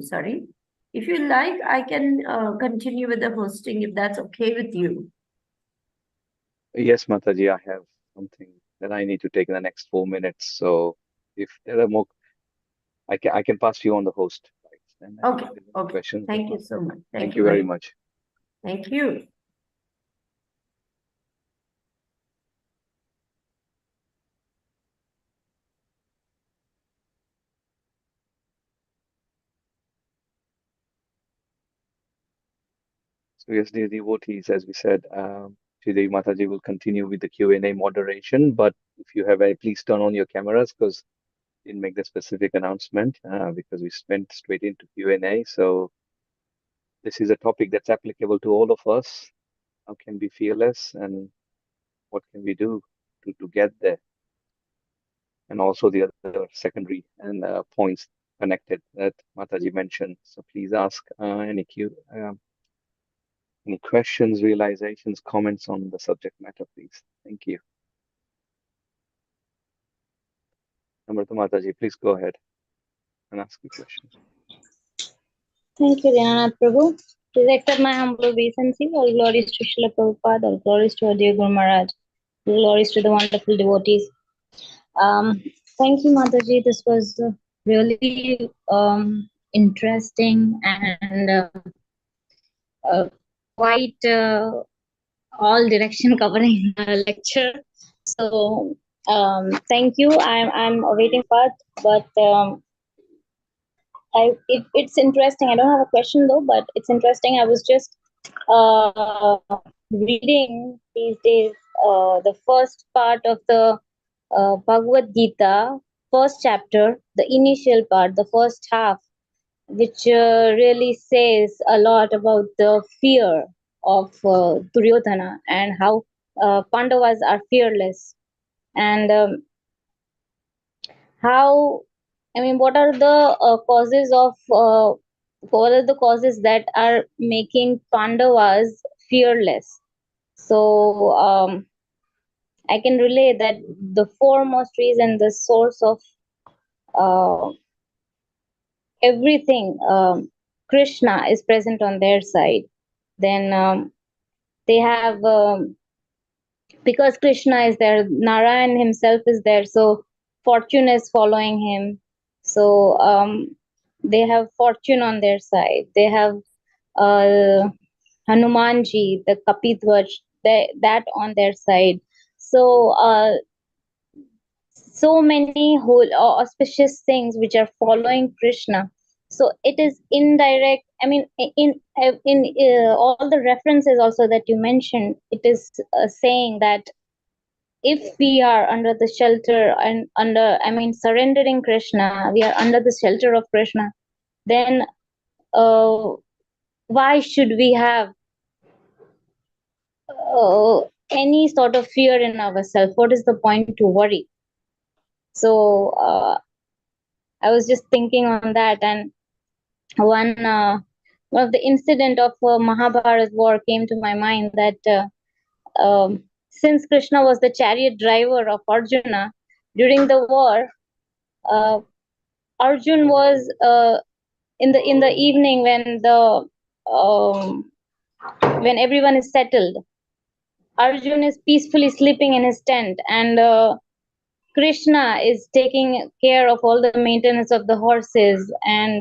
[SPEAKER 3] sorry. If you like, I can continue with the hosting if that's okay with you.
[SPEAKER 1] Yes, Mataji, I have something that I need to take in the next 4 minutes. So if there are more, I can pass you on the host. Right?
[SPEAKER 3] Okay.
[SPEAKER 1] Questions.
[SPEAKER 3] Thank you so much.
[SPEAKER 1] Thank you very much.
[SPEAKER 3] Thank you.
[SPEAKER 1] So yes, dear devotees, as we said, Shridevi Mataji will continue with the Q&A moderation, but if you have any, please turn on your cameras, because didn't make the specific announcement because we went straight into Q&A. So this is a topic that's applicable to all of us. How can we be fearless, and what can we do to get there? And also the other secondary and points connected that Mataji mentioned. So please ask any questions, realizations, comments on the subject matter, please. Thank you. Amrita Mataji, please go ahead and ask your questions.
[SPEAKER 4] Thank you, Dinanath Prabhu. Please accept my humble obeisances. All glories to Srila Prabhupada, all glories to our dear Guru Maharaj, all glories to the wonderful devotees. Thank you, Mataji. This was really interesting and quite all direction covering lecture. So thank you. I'm awaiting part, but it's interesting. I don't have a question though, but it's interesting. I was just reading these days the first part of the Bhagavad Gita, first chapter, the initial part, the first half, which really says a lot about the fear of Duryodhana and how Pandavas are fearless, and how, I mean, what are the causes that are making Pandavas fearless? So I can relate that the foremost reason, the source of everything, Krishna is present on their side. Then they have because Krishna is there, Narayan himself is there, so fortune is following him. So they have fortune on their side. They have Hanumanji, the Kapitwaj, that on their side. So so many whole auspicious things which are following Krishna. So it is indirect. I mean, in all the references also that you mentioned, it is saying that if we are under the shelter and under, I mean, surrendering Krishna, we are under the shelter of Krishna, then uh, why should we have any sort of fear in ourselves? What is the point to worry? So I was just thinking on that, and one of the incident of Mahabharat war came to my mind, that since Krishna was the chariot driver of Arjuna during the war, Arjun was in the evening when everyone is settled. Arjun is peacefully sleeping in his tent, and Krishna is taking care of all the maintenance of the horses, and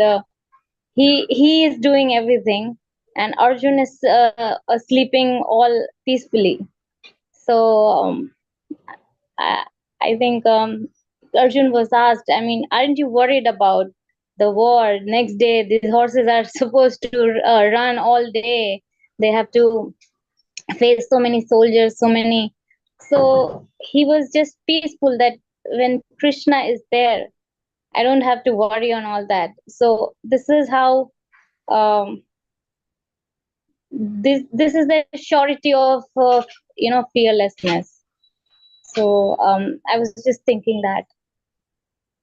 [SPEAKER 4] he is doing everything, and Arjun is sleeping all peacefully. So I, I think Arjun was asked, I mean, aren't you worried about the war? Next day, these horses are supposed to run all day. They have to face so many soldiers, so many. So he was just peaceful that when Krishna is there, I don't have to worry on all that. So this is how this is the surety of fearlessness. So I was just thinking that.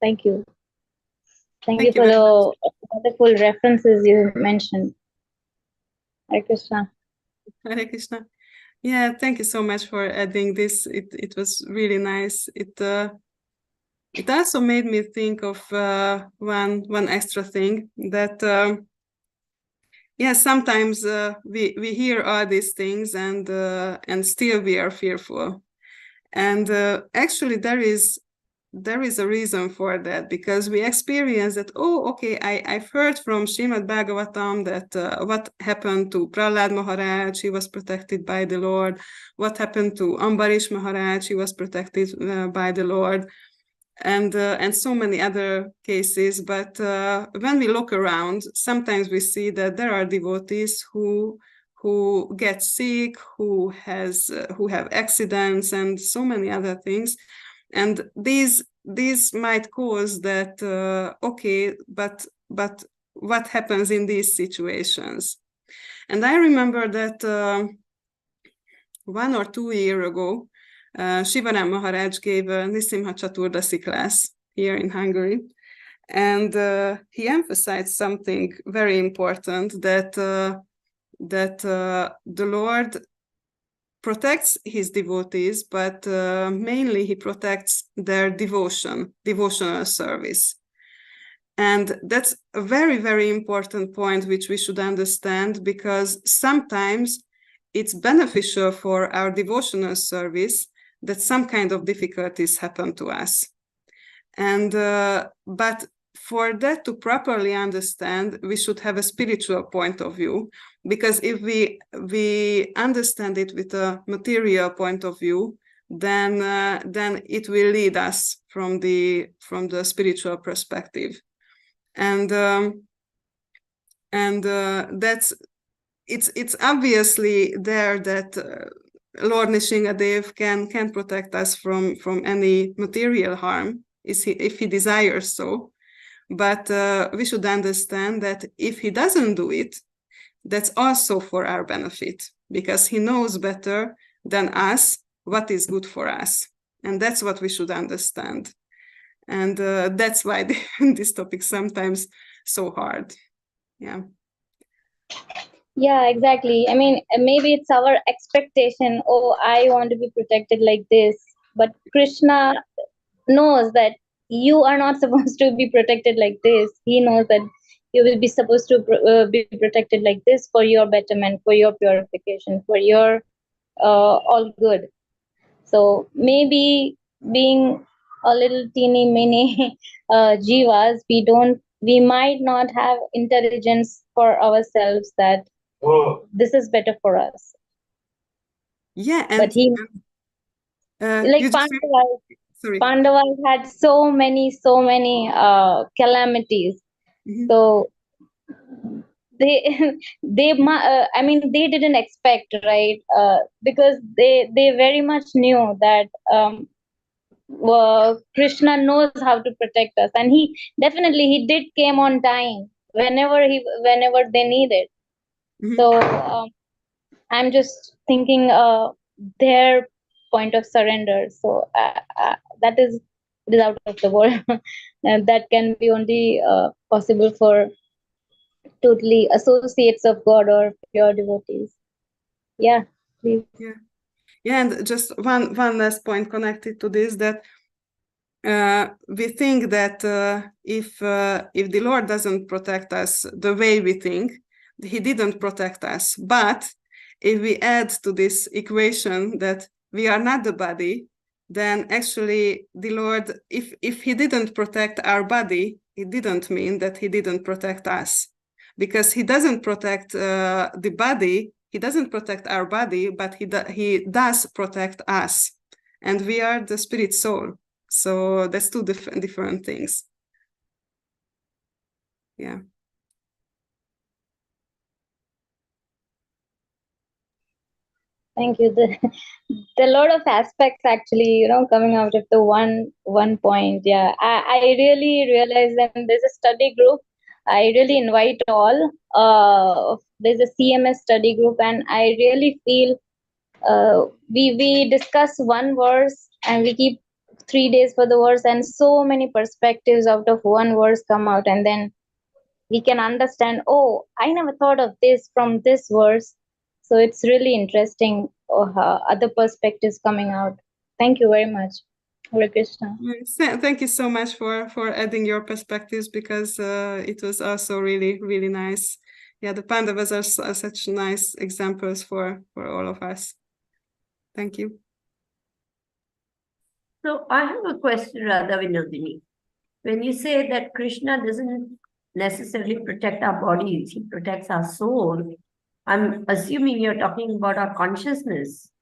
[SPEAKER 4] Thank you. Thank you for
[SPEAKER 2] very much.
[SPEAKER 4] the wonderful references you mentioned. Hare Krishna.
[SPEAKER 2] Hare Krishna. Yeah, thank you so much for adding this. It was really nice. It also made me think of one extra thing, that yeah, sometimes we hear all these things, and still we are fearful. And actually there is a reason for that, because we experience that, oh, okay, I've heard from Srimad Bhagavatam that what happened to Prahlad Maharaj, he was protected by the Lord. What happened to Ambarish Maharaj, he was protected by the Lord. And so many other cases. But when we look around, sometimes we see that there are devotees who get sick, who have accidents, and so many other things. And these might cause that, okay, but what happens in these situations? And I remember that 1 or 2 years ago, Shivanam Maharaj gave a Nisimha Chaturdasi class here in Hungary. And he emphasized something very important, that the Lord protects his devotees, but mainly he protects their devotional service. And that's a very, very important point which we should understand, because sometimes it's beneficial for our devotional service that some kind of difficulties happen to us. And but for that to properly understand, we should have a spiritual point of view, because if we understand it with a material point of view, then it will lead us from the spiritual perspective. And that's it's obviously there that Lord Nishingadev can protect us from any material harm if he desires so. But we should understand that if he doesn't do it, that's also for our benefit, because he knows better than us what is good for us. And that's what we should understand. And that's why this topic sometimes so hard. Yeah.
[SPEAKER 4] Yeah, exactly. I mean, maybe it's our expectation. Oh, I want to be protected like this. But Krishna knows that you are not supposed to be protected like this. He knows that you will be supposed to be protected like this for your betterment, for your purification, for your all good. So maybe being a little teeny mini jivas, we might not have intelligence for ourselves that this is better for us.
[SPEAKER 2] Yeah,
[SPEAKER 4] But he, like
[SPEAKER 2] you just sorry.
[SPEAKER 4] Pandavas had so many calamities.
[SPEAKER 2] Mhm.
[SPEAKER 4] So I mean, they didn't expect, right? Because they very much knew that Krishna knows how to protect us, and he did came on time whenever they needed.
[SPEAKER 2] Mhm.
[SPEAKER 4] So I'm just thinking their point of surrender. So that is it is out of the world. And that can be only possible for totally associates of God or pure devotees. Yeah, please.
[SPEAKER 2] Yeah, and just one last point connected to this, that we think that if the Lord doesn't protect us the way we think, he didn't protect us. But if we add to this equation that we are not the body, then actually the Lord, if he didn't protect our body, it didn't mean that he didn't protect us, because he doesn't protect the body, he doesn't protect our body, but he does protect us, and we are the spirit soul. So that's two different things. Yeah.
[SPEAKER 4] Thank you. The lot of aspects actually, coming out of the one point. Yeah, I really realize that there's a study group. I really invite all. There's a CMS study group, and I really feel we discuss one verse and we keep 3 days for the verse, and so many perspectives out of one verse come out, and then we can understand, oh, I never thought of this from this verse. So it's really interesting, other perspectives coming out. Thank you very much. Hare Krishna.
[SPEAKER 2] Yes, thank you so much for adding your perspectives, because it was also really, really nice. Yeah, the Pandavas are such nice examples for all of us. Thank you.
[SPEAKER 3] So I have a question, Radha Vinodini. When you say that Krishna doesn't necessarily protect our bodies, he protects our soul, I'm assuming you're talking about our consciousness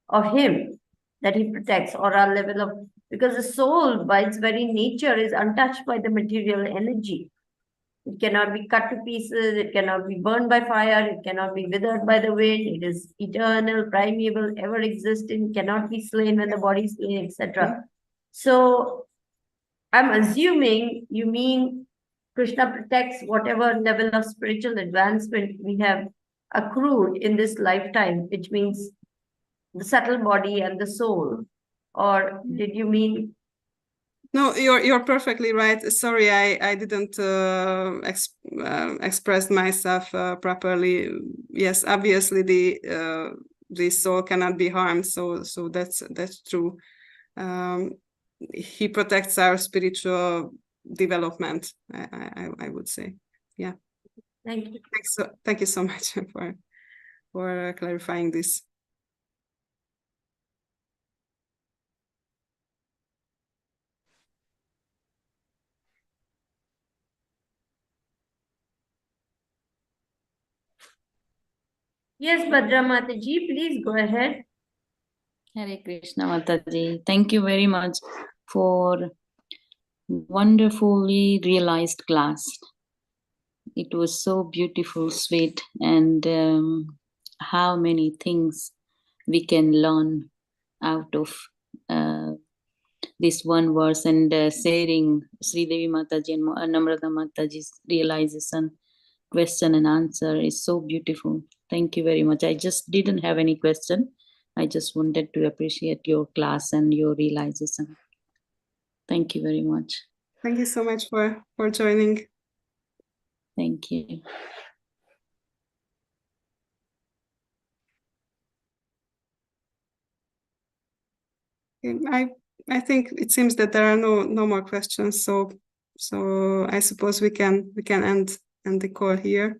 [SPEAKER 3] of him that he protects, or our level of, because the soul by its very nature is untouched by the material energy. It cannot be cut to pieces, it cannot be burned by fire, it cannot be withered by the wind, it is eternal, primeval, ever existing, cannot be slain when the body is slain, etc. So I'm assuming you mean Krishna protects whatever level of spiritual advancement we have accrued in this lifetime, which means the subtle body and the soul. Or did you mean?
[SPEAKER 2] No, you're perfectly right. Sorry, I didn't express myself properly. Yes, obviously the soul cannot be harmed, so that's true. He protects our spiritual development, I would say. Yeah.
[SPEAKER 3] Thank you.
[SPEAKER 2] Thank you so much for clarifying this.
[SPEAKER 3] Yes, Bhadra Mataji, please go ahead.
[SPEAKER 5] Hare Krishna Mataji. Thank you very much for wonderfully realized class. It was so beautiful, sweet, and how many things we can learn out of this one verse, and sharing Sri Devi Mataji and Namrata Mataji's realization, question and answer is so beautiful. Thank you very much. I just didn't have any question. I just wanted to appreciate your class and your realization. Thank you very much.
[SPEAKER 2] Thank you so much for joining.
[SPEAKER 5] Thank you.
[SPEAKER 2] I think it seems that there are no more questions, so I suppose we can end the call here.